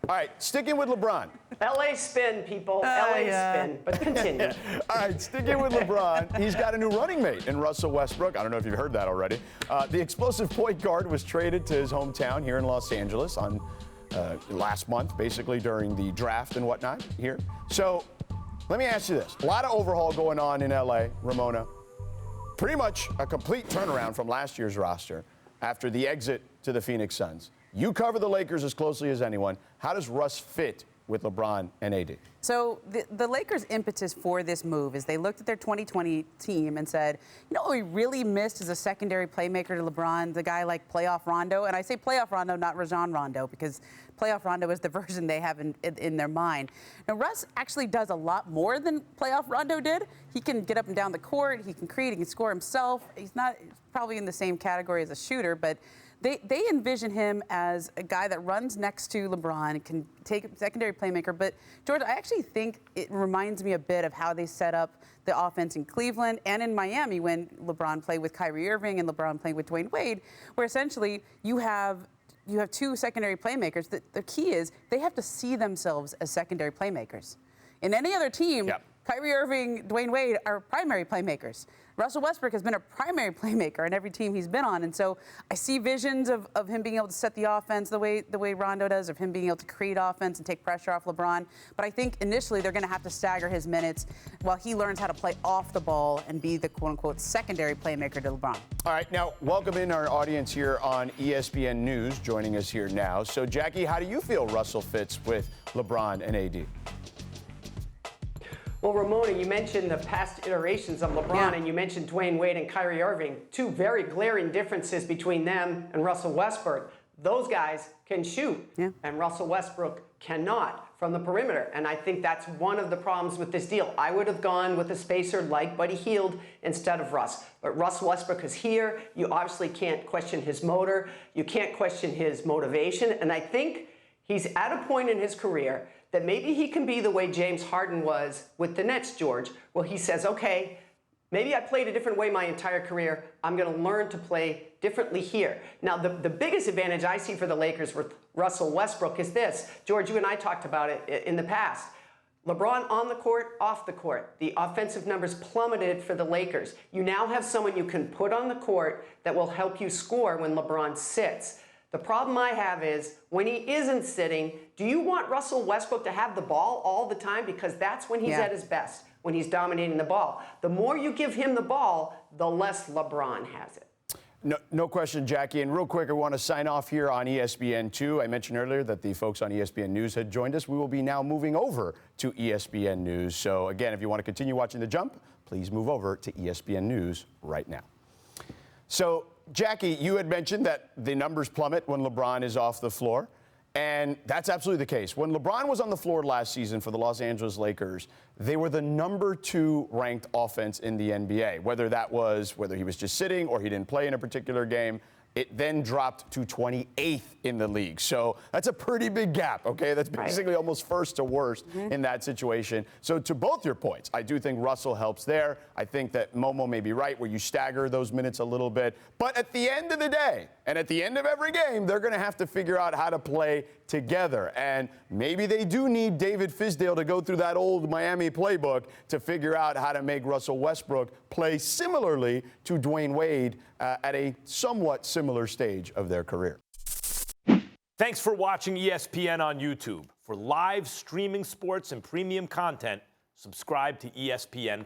All right, sticking with LeBron. LA spin, people. LA spin. But continue. All right, sticking with LeBron, he's got a new running mate in Russell Westbrook. I don't know if you've heard that already. The explosive point guard was traded to his hometown here in Los Angeles on last month, basically during the draft and whatnot here. So let me ask you this. A lot of overhaul going on in LA, Ramona. Pretty much a complete turnaround from last year's roster after the exit to the Phoenix Suns. You cover the Lakers as closely as anyone. How does Russ fit with LeBron and AD? So the Lakers' impetus for this move is they looked at their 2020 team and said, you know what we really missed is a secondary playmaker to LeBron, the guy like playoff Rondo. And I say playoff Rondo, not Rajon Rondo, because playoff Rondo is the version they have in their mind. Now, Russ actually does a lot more than playoff Rondo did. He can get up and down the court. He can create. He can score himself. He's not probably in the same category as a shooter, but they envision him as a guy that runs next to LeBron, can take a secondary playmaker. But, George, I actually think it reminds me a bit of how they set up the offense in Cleveland and in Miami when LeBron played with Kyrie Irving and LeBron played with Dwayne Wade, where essentially you have two secondary playmakers. The key is they have to see themselves as secondary playmakers. In any other team, Kyrie Irving, Dwayne Wade are primary playmakers. Russell Westbrook has been a primary playmaker in every team he's been on. And so I see visions of him being able to set the offense the way Rondo does, of him being able to create offense and take pressure off LeBron. But I think initially they're going to have to stagger his minutes while he learns how to play off the ball and be the quote-unquote secondary playmaker to LeBron. All right, now welcome in our audience here on ESPN News, joining us here now. So, Jackie, how do you feel Russell fits with LeBron and AD? Well, Ramona, you mentioned the past iterations of LeBron, and you mentioned Dwayne Wade and Kyrie Irving, two very glaring differences between them and Russell Westbrook. Those guys can shoot, and Russell Westbrook cannot from the perimeter. And I think that's one of the problems with this deal. I would have gone with a spacer like Buddy Hield instead of Russ. But Russell Westbrook is here. You obviously can't question his motor. You can't question his motivation. And I think he's at a point in his career that maybe he can be the way James Harden was with the Nets, George, where he says, okay, maybe I played a different way my entire career. I'm going to learn to play differently here. Now, the biggest advantage I see for the Lakers with Russell Westbrook is this. George, you and I talked about it in the past. LeBron on the court, off the court. The offensive numbers plummeted for the Lakers. You now have someone you can put on the court that will help you score when LeBron sits. The problem I have is when he isn't sitting, do you want Russell Westbrook to have the ball all the time? Because that's when he's at his best, when he's dominating the ball. The more you give him the ball, the less LeBron has it. No question, Jackie. And real quick, I want to sign off here on ESPN2. I mentioned earlier that the folks on ESPN News had joined us. We will be now moving over to ESPN News. So, again, if you want to continue watching The Jump, please move over to ESPN News right now. So, Jackie, you had mentioned that the numbers plummet when LeBron is off the floor, and that's absolutely the case. When LeBron was on the floor last season for the Los Angeles Lakers, they were the number 2 ranked offense in the NBA, whether he was just sitting or he didn't play in a particular game. It then dropped to 28th in the league. So that's a pretty big gap, okay? That's basically almost first to worst in that situation. So to both your points, I do think Russell helps there. I think that Momo may be right where you stagger those minutes a little bit. But at the end of the day, and at the end of every game, they're going to have to figure out how to play together. And maybe they do need David Fizdale to go through that old Miami playbook to figure out how to make Russell Westbrook play similarly to Dwayne Wade at a somewhat similar stage of their career. Thanks for watching ESPN on YouTube. For live streaming sports and premium content, subscribe to ESPN+.